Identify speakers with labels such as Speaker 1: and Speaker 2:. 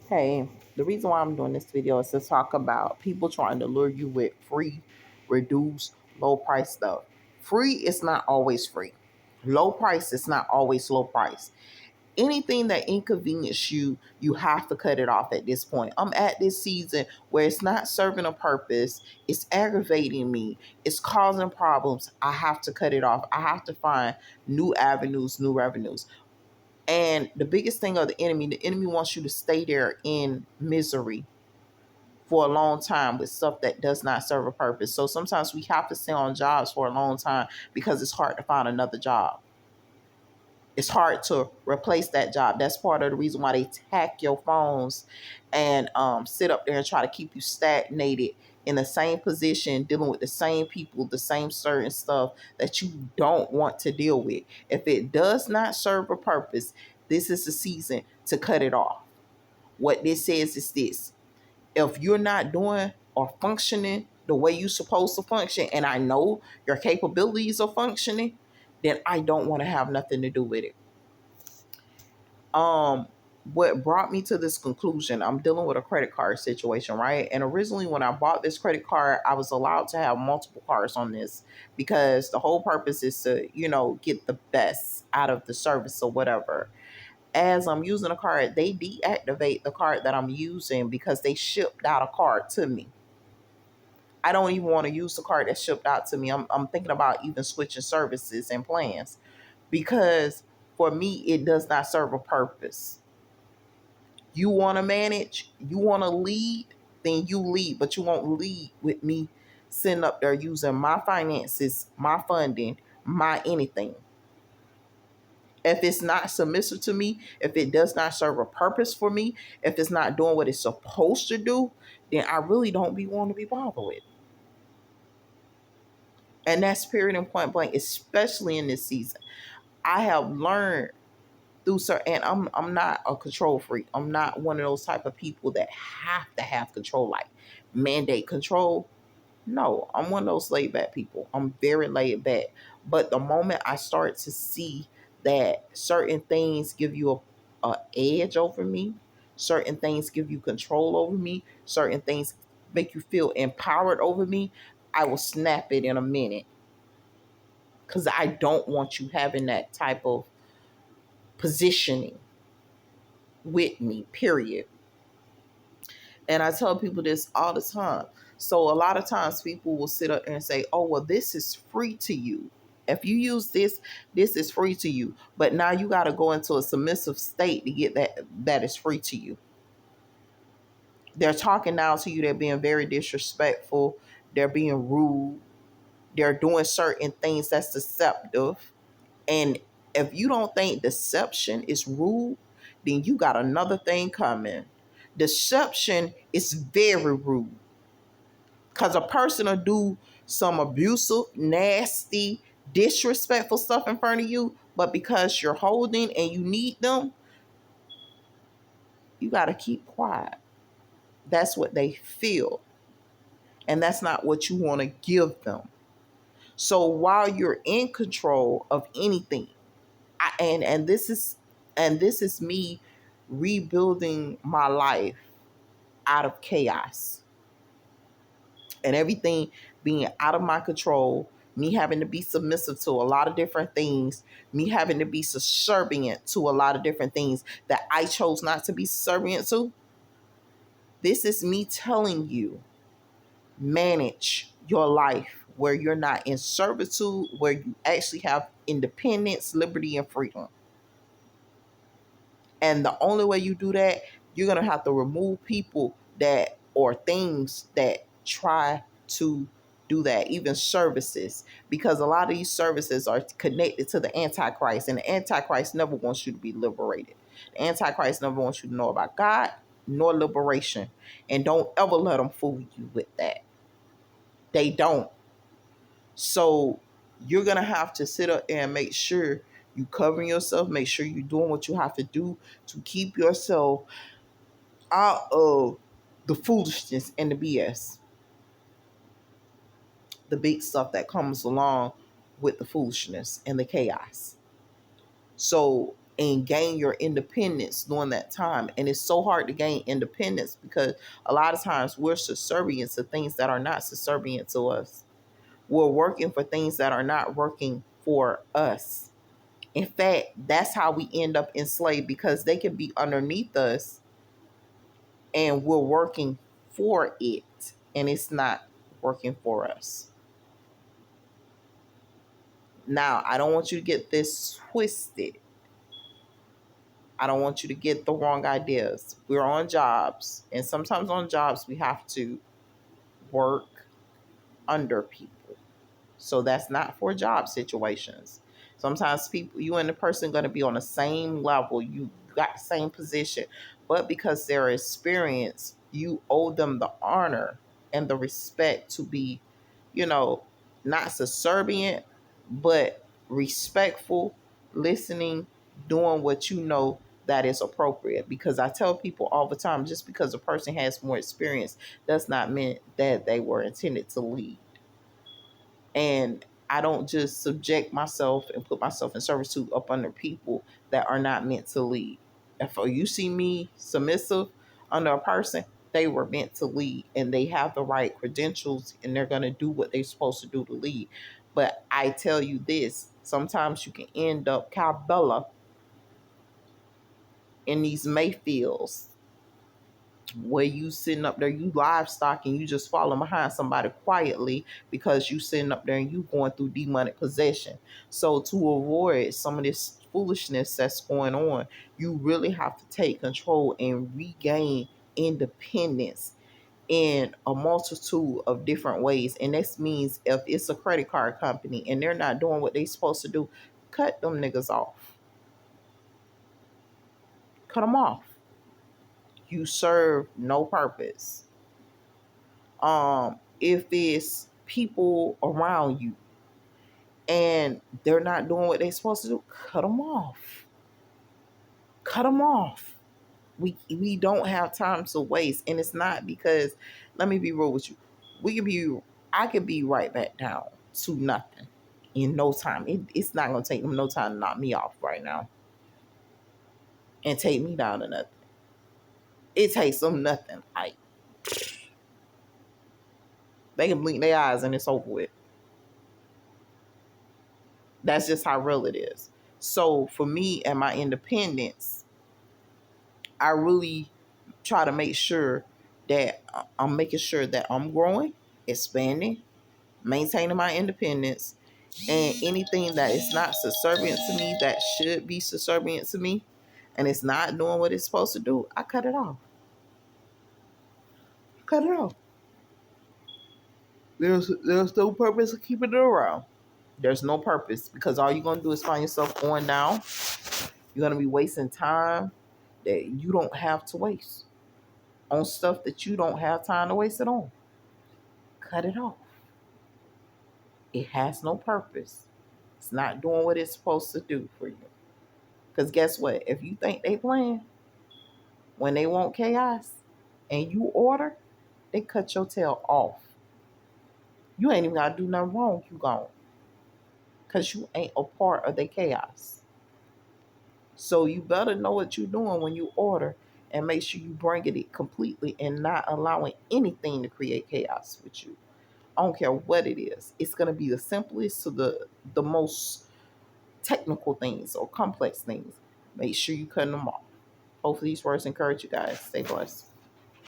Speaker 1: Hey, the reason why I'm doing this video is to talk about people trying to lure you with free, reduced, low price stuff. Free is not always free. Low price is not always low price. Anything that inconveniences you, you have to cut it off at this point. I'm at this season where it's not serving a purpose. It's aggravating me. It's causing problems. I have to cut it off. I have to find new avenues, new revenues. And the biggest thing of the enemy wants you to stay there in misery for a long time with stuff that does not serve a purpose. So sometimes we have to stay on jobs for a long time because it's hard to find another job. It's hard to replace that job. That's part of the reason why they hack your phones and sit up there and try to keep you stagnated in the same position, dealing with the same people, the same certain stuff that you don't want to deal with. If it does not serve a purpose, this is the season to cut it off. What this says is this: if you're not doing or functioning the way you're supposed to function, and I know your capabilities are functioning, then I don't want to have nothing to do with it. um what brought me to this conclusion, I'm dealing with a credit card situation, right? And originally when I bought this credit card, I was allowed to have multiple cards on this because the whole purpose is to, get the best out of the service or whatever. As I'm using a card, they deactivate the card that I'm using because they shipped out a card to me. I don't even want to use the card that shipped out to me. I'm thinking about even switching services and plans because for me, it does not serve a purpose. You want to manage, you want to lead, then you lead, but you won't lead with me sitting up there using my finances, my funding, my anything. If it's not submissive to me, if it does not serve a purpose for me, if it's not doing what it's supposed to do, then I really don't be wanting to be bothered with. And that's period and point blank, especially in this season. I have learned through certain, and I'm not a control freak. I'm not one of those type of people that have to have control, like mandate control. No, I'm one of those laid back people. I'm very laid back. But the moment I start to see that certain things give you a edge over me, certain things give you control over me, certain things make you feel empowered over me, I will snap it in a minute. Because I don't want you having that type of positioning with me, period. And I tell people this all the time. So a lot of times people will sit up and say, oh, well, this is free to you. If you use this, this is free to you. But now you got to go into a submissive state to get that is free to you. They're talking down to you. They're being very disrespectful. They're being rude. They're doing certain things that's deceptive. And if you don't think deception is rude, then you got another thing coming. Deception is very rude because a person will do some abusive, nasty, disrespectful stuff in front of you, but because you're holding and you need them, you got to keep quiet. That's what they feel, and that's not what you want to give them. So while you're in control of anything, and this is me rebuilding my life out of chaos and everything being out of my control, me having to be submissive to a lot of different things, me having to be subservient to a lot of different things that I chose not to be subservient to. This is me telling you, manage your life where you're not in servitude, where you actually have independence, liberty, and freedom. And the only way you do that, you're going to have to remove people that or things that try to do that, even services, because a lot of these services are connected to the Antichrist, and the Antichrist never wants you to be liberated. The Antichrist never wants you to know about God nor liberation. And don't ever let them fool you with that. They don't. So you're going to have to sit up and make sure you covering yourself, make sure you're doing what you have to do to keep yourself out of the foolishness and the BS, the big stuff that comes along with the foolishness and the chaos. So and gain your independence during that time. And it's so hard to gain independence because a lot of times we're subservient to things that are not subservient to us. We're working for things that are not working for us. In fact, that's how we end up enslaved, because they can be underneath us and we're working for it and it's not working for us. Now, I don't want you to get this twisted. I don't want you to get the wrong ideas. We're on jobs, and sometimes on jobs we have to work under people. So that's not for job situations. Sometimes people, you and the person going to be on the same level. You got the same position, but because they're experienced, you owe them the honor and the respect to be, you know, not subservient, but respectful, listening, doing what you know that is appropriate. Because I tell people all the time, just because a person has more experience does not mean that they were intended to lead. And I don't just subject myself and put myself in servitude up under people that are not meant to lead. If you see me submissive under a person, they were meant to lead and they have the right credentials and they're going to do what they're supposed to do to lead. But I tell you this, sometimes you can end up Calbella in these Mayfields where you sitting up there, you livestock, and you just following behind somebody quietly because you sitting up there and you going through demonic possession. So to avoid some of this foolishness that's going on, you really have to take control and regain independence in a multitude of different ways. And this means if it's a credit card company and they're not doing what they're supposed to do, cut them niggas off. Cut them off. You serve no purpose. If it's people around you and they're not doing what they're supposed to do, cut them off. Cut them off. We don't have time to waste. And it's not because, let me be real with you, I could be right back down to nothing in no time. It's not going to take them no time to knock me off right now and take me down to nothing. It takes them nothing. Like, they can blink their eyes and it's over with. That's just how real it is. So for me and my independence, I really try to make sure that I'm making sure that I'm growing, expanding, maintaining my independence, and anything that is not subservient to me that should be subservient to me and it's not doing what it's supposed to do, I cut it off. Cut it off. There's no purpose of keeping it around. There's no purpose, because all you're going to do is find yourself going down. You're going to be wasting time that you don't have to waste on stuff that you don't have time to waste it on. Cut it off. It has no purpose. It's not doing what it's supposed to do for you. Because guess what? If you think they playing, when they want chaos and you order, they cut your tail off. You ain't even got to do nothing wrong. You gone. Because you ain't a part of the chaos. So you better know what you're doing when you order and make sure you bring it completely and not allowing anything to create chaos with you. I don't care what it is. It's going to be the simplest to the most technical things or complex things. Make sure you cut them off. Hopefully these words encourage you guys. Stay blessed.